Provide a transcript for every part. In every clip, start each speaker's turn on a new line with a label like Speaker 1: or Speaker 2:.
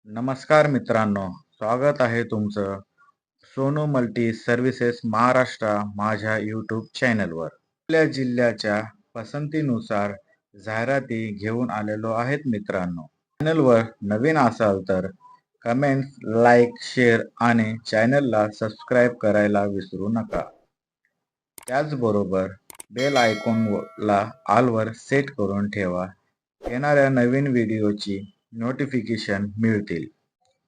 Speaker 1: नमस्कार मित्रांनो, स्वागत आहे तुमचं सोनू मल्टी सर्व्हिसेस महाराष्ट्र माझ्या यूट्यूब चॅनलवर. आपल्या जिल्ह्याच्या पसंतीनुसार जाहिराती घेऊन आलेलो आहेत मित्रांनो. चॅनलवर नवीन असाल तर कमेंट्स, लाईक, शेअर आणि चॅनलला सबस्क्राईब करायला विसरू नका. त्याचबरोबर बेल आयकॉनला ऑलवर सेट करून ठेवा. येणाऱ्या नवीन व्हिडिओची नोटिफिकेशन मिळतील.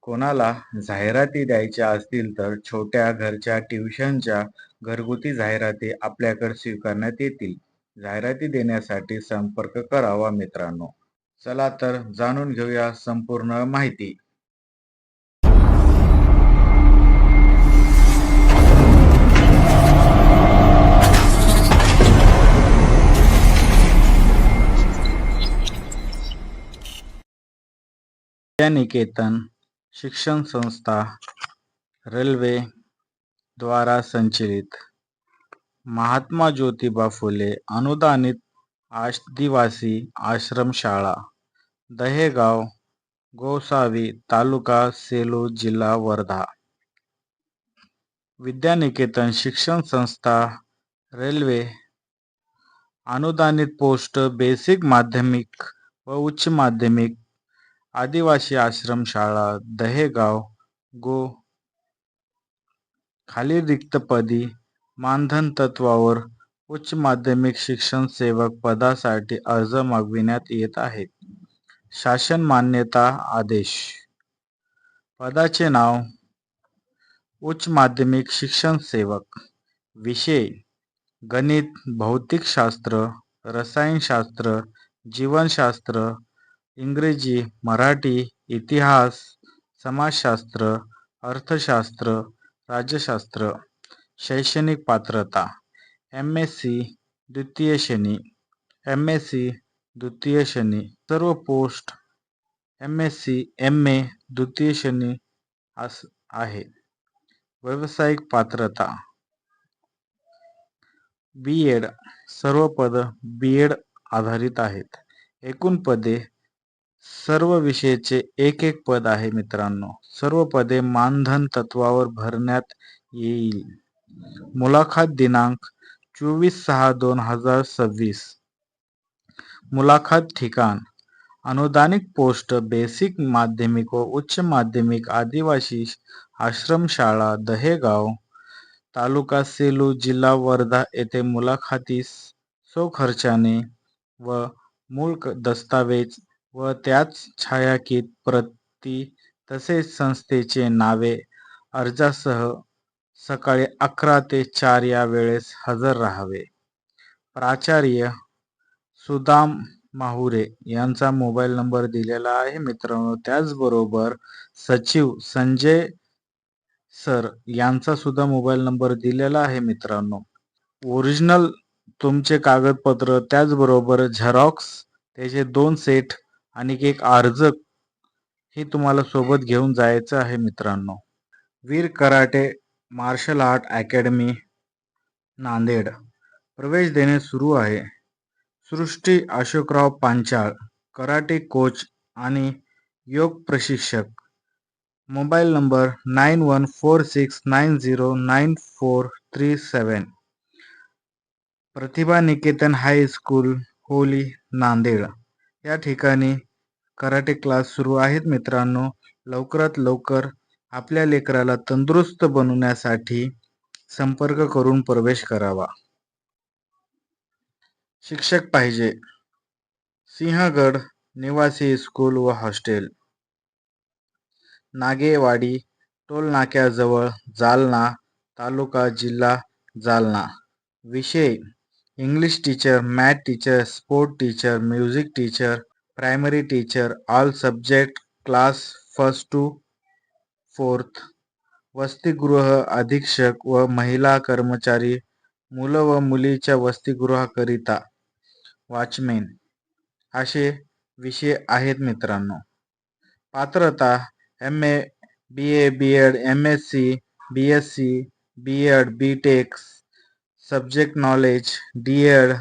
Speaker 1: कोणाला जाहिराती द्यायच्या असतील तर छोट्या घरच्या ट्युशनच्या घरगुती जाहिराती आपल्याकडे स्वीकारण्यात येतील. जाहिराती देण्यासाठी संपर्क करावा मित्रांनो. चला तर जाणून घेऊया संपूर्ण माहिती. विद्यानिकेतन शिक्षण संस्था रेल्वे द्वारा संचलित महात्मा ज्योतिबा फुले अनुदानित आदिवासी आश्रमशाळा दहेगाव गोसावी तालुका सेलू जिल्हा वर्धा. विद्यानिकेतन शिक्षण संस्था रेल्वे अनुदानित पोस्ट बेसिक माध्यमिक व उच्च माध्यमिक आदिवासी आश्रमशाळा दहेगाव गो खालील रिक्त पदी मानधन तत्वावर उच्च माध्यमिक शिक्षण सेवक पदासाठी अर्ज मागविण्यात येत आहेत. शासन मान्यता आदेश. पदाचे नाव उच्च माध्यमिक शिक्षण सेवक. विषय गणित, भौतिकशास्त्र, रसायनशास्त्र, जीवनशास्त्र, इंग्रजी, मराठी, इतिहास, समाजशास्त्र, अर्थशास्त्र, राज्यशास्त्र. शैक्षणिक पात्रता MSc द्वितीय श्रेणी. MSc द्वितीय श्रेणी. सर्व पोस्ट MSc MA द्वितीय श्रेणी आहे. व्यावसायिक पात्रता B.Ed. सर्व पद B.Ed आधारित आहेत. एकूण पदे सर्व विषयाचे एक एक पद आहे मित्रांनो. सर्व पदे मानधन तत्वावर भरण्यात येईल. मुलाखत दिनांक 24/6/2026. मुलाखत ठिकाण अनुदानित पोस्ट बेसिक माध्यमिक व उच्च माध्यमिक आदिवासी आश्रमशाळा दहेगाव तालुका सेलू जिल्हा वर्धा येथे मुलाखतीस स्वखर्चाने व मूळ दस्तावेज व त्याच छायांकित प्रती तसेच संस्थेचे नावे अर्जासह सकाळी 11 ते 4 या वेळेस हजर राहावे. प्राचार्य सुदाम माहुरे यांचा मोबाईल नंबर दिलेला आहे मित्रांनो. त्याचबरोबर सचिव संजय सर यांचा सुद्धा मोबाईल नंबर दिलेला आहे मित्रांनो. ओरिजिनल तुमचे कागदपत्र त्याचबरोबर झेरॉक्स त्याचे 2 सेट आणि एक अर्ज हे तुम्हाला सोबत घेऊन जायचं आहे मित्रांनो. Veer karate martial art academy Nanded प्रवेश देणे सुरू आहे. सृष्टी अशोकराव पांचाळ कराटे कोच आणि योग प्रशिक्षक. Mobile number 9146909437. Pratibha Niketan high school Holi Nanded या ठिकाणी कराटे क्लास सुरू आहेत मित्रांनो. लवकरात लवकर आपल्या लेकराला तंदुरुस्त बनवण्यासाठी संपर्क करून प्रवेश करावा. शिक्षक पाहिजे. सिंहगड निवासी स्कूल व हॉस्टेल नागेवाडी टोल नाक्याजवळ जालना तालुका जिल्हा जालना. विषय English teacher, math teacher, sport teacher, music teacher, primary teacher, all subject class 1st to 4th. वसतिगृह अधीक्षक व महिला कर्मचारी, मुलं व मुलीच्या वसतिगृहाकरिता वॉचमेन असे विषय आहेत मित्रांनो. पात्रता MA, BA, B.Ed, MSc, BSc, B.Ed, B.Tech. Subject knowledge D.Ed.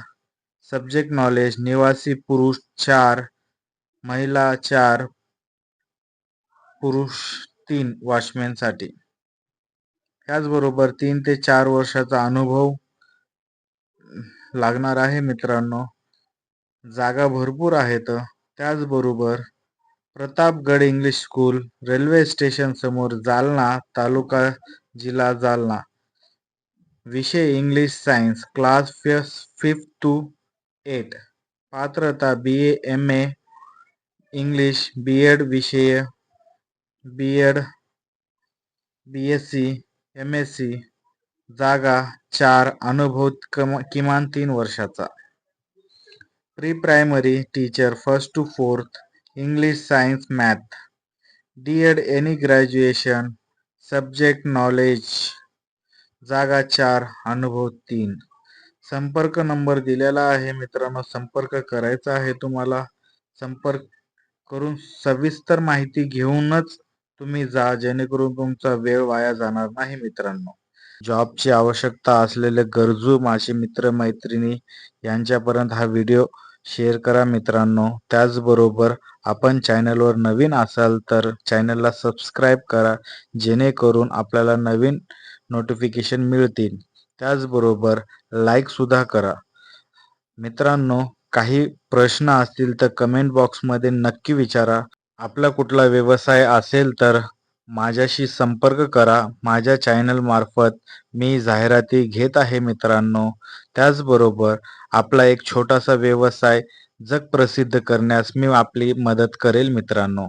Speaker 1: Subject knowledge निवासी पुरुष 4, महिला 4. पुरुष 3 वॉचमॅनसाठी. त्याचबरोबर 3 ते 4 वर्षाचा अनुभव लागणार आहे मित्रांनो. जागा भरपूर आहेत. त्याचबरोबर Pratapgad English school, railway station समोर, जालना, तालुका जिल्हा जालना. विषय English science, class 5th to 8. पात्रता BA MA इंग्लिश, B.Ed विषय B.Ed BSc MSc. जागा 4, अनुभव किमान 3 वर्षाचा. Pre primary teacher 1st to 4th, English science math. D.Ed any graduation, subject knowledge. जागा 4, अनुभव 3. संपर्क नंबर दिलेला आहे मित्रांनो, संपर्क करायचा आहे तुम्हाला. संपर्क करून सविस्तर माहिती घेऊनच तुम्ही जा, जेणेकरून तुमचा वेळ वाया जाणार नाही मित्रांनो. जॉबची आवश्यकता असलेले गरजू माझे मित्र मैत्रिणी यांच्यापर्यंत हा व्हिडिओ शेअर करा मित्रांनो. त्याचबरोबर आपण चॅनलवर नवीन असाल तर चॅनलला सबस्क्राईब करा, जेणेकरून आपल्याला नवीन नोटिफिकेशन मिळतील. त्याचबरोबर लाईक सुद्धा करा मित्रांनो. काही प्रश्न असतील तर कमेंट बॉक्समध्ये नक्की विचारा. आपला कुठला व्यवसाय असेल तर माझ्याशी संपर्क करा. माझ्या चॅनल मार्फत मी जाहिराती घेत आहे मित्रांनो. त्याचबरोबर आपला एक छोटासा व्यवसाय जगप्रसिद्ध करण्यास मी आपली मदत करेल मित्रांनो.